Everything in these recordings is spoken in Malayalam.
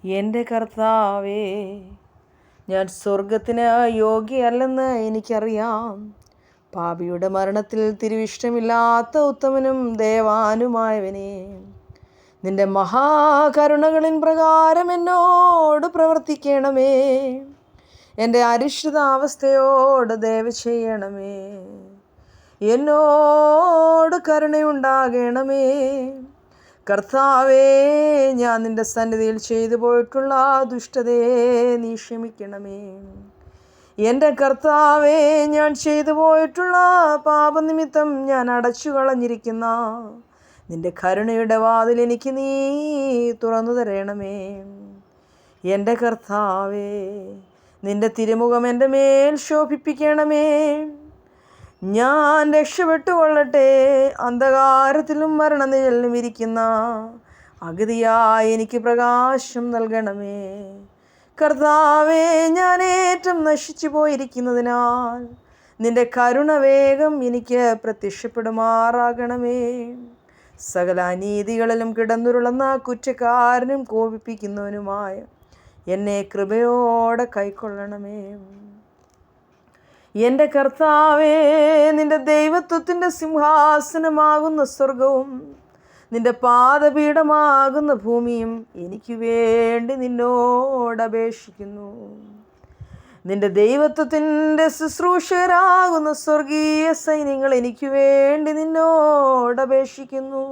എൻ്റെ കർത്താവേ, ഞാൻ സ്വർഗത്തിന് യോഗ്യയല്ലെന്ന് എനിക്കറിയാം. പാപിയുടെ മരണത്തിൽ തിരുവിഷ്ടമില്ലാത്ത ഉത്തമനും ദയവാനുമായവനെ, നിന്റെ മഹാകരുണകളിൻ പ്രകാരം എന്നോട് പ്രവർത്തിക്കണമേ. എൻ്റെ അരിഷ്ടതാവസ്ഥയോട് ദയവ് ചെയ്യണമേ. എന്നോട് കരുണയുണ്ടാകണമേ. കർത്താവേ, ഞാൻ നിന്റെ സന്നിധിയിൽ ചെയ്തു പോയിട്ടുള്ള ദുഷ്ടതയെ നീ ക്ഷമിക്കണമേ. എൻ്റെ കർത്താവേ, ഞാൻ ചെയ്തു പോയിട്ടുള്ള പാപനിമിത്തം ഞാൻ അടച്ചു കളഞ്ഞിരിക്കുന്ന നിന്റെ കരുണയുടെ വാതിൽ എനിക്ക് നീ തുറന്നു തരണമേ. എൻ്റെ കർത്താവേ, നിന്റെ തിരുമുഖം എൻ്റെ മേൽ ശോഭിപ്പിക്കണമേ. ഞാൻ രക്ഷപ്പെട്ടുകൊള്ളട്ടെ. അന്ധകാരത്തിലും മരണനിഴലിലും ഇരിക്കുന്ന അഗതിയായി എനിക്ക് പ്രകാശം നൽകണമേ. കർത്താവേ, ഞാൻ ഏറ്റവും നശിച്ചു പോയിരിക്കുന്നതിനാൽ നിന്റെ കരുണ വേഗം എനിക്ക് പ്രത്യക്ഷപ്പെടുമാറാകണമേ. സകല അനീതികളിലും കിടന്നുരുളുന്ന കുറ്റക്കാരനും കോപിപ്പിക്കുന്നവനുമായ എന്നെ കൃപയോടെ കൈക്കൊള്ളണമേ. എൻ്റെ കർത്താവേ, നിന്റെ ദൈവത്വത്തിൻ്റെ സിംഹാസനമാകുന്ന സ്വർഗവും നിന്റെ പാദപീഠമാകുന്ന ഭൂമിയും എനിക്ക് വേണ്ടി നിന്നോട് അപേക്ഷിക്കുന്നു. നിന്റെ ദൈവത്വത്തിൻ്റെ ശുശ്രൂഷകരാകുന്ന സ്വർഗീയ സൈന്യങ്ങൾ എനിക്ക് വേണ്ടി നിന്നോട് അപേക്ഷിക്കുന്നു.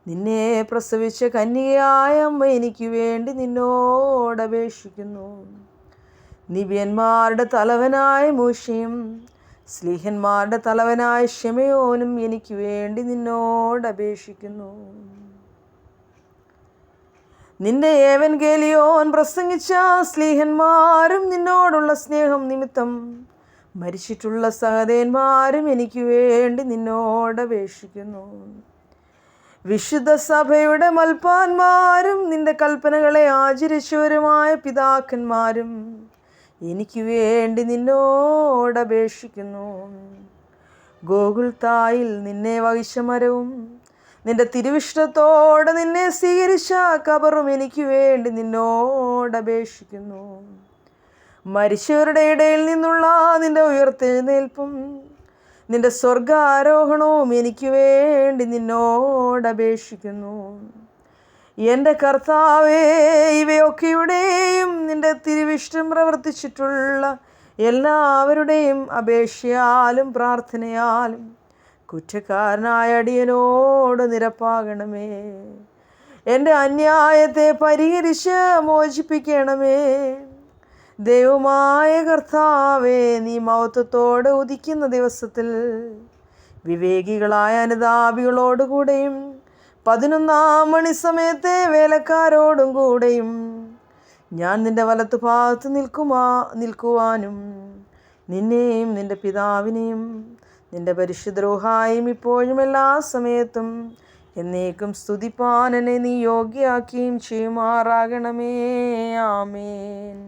നിന്നെ പ്രസവിച്ച കന്യകയായ അമ്മ എനിക്ക് വേണ്ടി നിന്നോട് അപേക്ഷിക്കുന്നു. നിബിയന്മാരുടെ തലവനായ മോശയും സ്ലീഹന്മാരുടെ തലവനായ ശിമെയോനും എനിക്ക് വേണ്ടി നിന്നോട് അപേക്ഷിക്കുന്നു. നിന്റെ ഏവൻഗേലിയോൻ പ്രസംഗിച്ച സ്ലീഹന്മാരും നിന്നോടുള്ള സ്നേഹം നിമിത്തം മരിച്ചിട്ടുള്ള സഹദേന്മാരും എനിക്ക് വേണ്ടി നിന്നോട് അപേക്ഷിക്കുന്നു. വിശുദ്ധ സഭയുടെ മൽപ്പാന്മാരും നിന്റെ കൽപ്പനകളെ ആചരിച്ചവരുമായ പിതാക്കന്മാരും എനിക്ക് വേണ്ടി നിന്നോട് അപേക്ഷിക്കുന്നു. ഗോകുൽത്തായിൽ നിന്നെ വഹിച്ച മരവും നിന്റെ തിരുവിഷ്ടത്തോടെ നിന്നെ സ്വീകരിച്ച കബറും എനിക്ക് വേണ്ടി നിന്നോട് അപേക്ഷിക്കുന്നു. മരിച്ചവരുടെ ഇടയിൽ നിന്നുള്ള നിന്റെ ഉയർത്തെഴുന്നേൽപ്പും നിന്റെ സ്വർഗാരോഹണവും എനിക്ക് വേണ്ടി നിന്നോട് അപേക്ഷിക്കുന്നു. എൻ്റെ കർത്താവേ, ഇവയൊക്കെയുടെയും നിന്റെ തിരുവിഷ്ടം പ്രവർത്തിച്ചിട്ടുള്ള എല്ലാവരുടെയും അപേക്ഷയാലും പ്രാർത്ഥനയാലും കുറ്റക്കാരനായ അടിയനോട് നിരപ്പാകണമേ. എൻ്റെ അന്യായത്തെ പരിഹരിച്ച് മോചിപ്പിക്കണമേ. ദൈവമായ കർത്താവേ, നീ മഹത്വത്തോടെ ഉദിക്കുന്ന ദിവസത്തിൽ വിവേകികളായ അനുതാപികളോടുകൂടെയും 11-ാം മണി സമയത്തെ വേലക്കാരോടും കൂടെയും ഞാൻ നിന്റെ വലത്തു ഭാഗത്ത് നിൽക്കുവാനും നിന്നെയും നിന്റെ പിതാവിനെയും നിന്റെ പരിശുദ്ധ റൂഹായും ഇപ്പോഴും എല്ലാ സമയത്തും എന്നേക്കും സ്തുതിപ്പാൻ എന്നെ നീ യോഗ്യയാക്കുകയും ചെയ്യുമാറാകണമേ. ആമേൻ.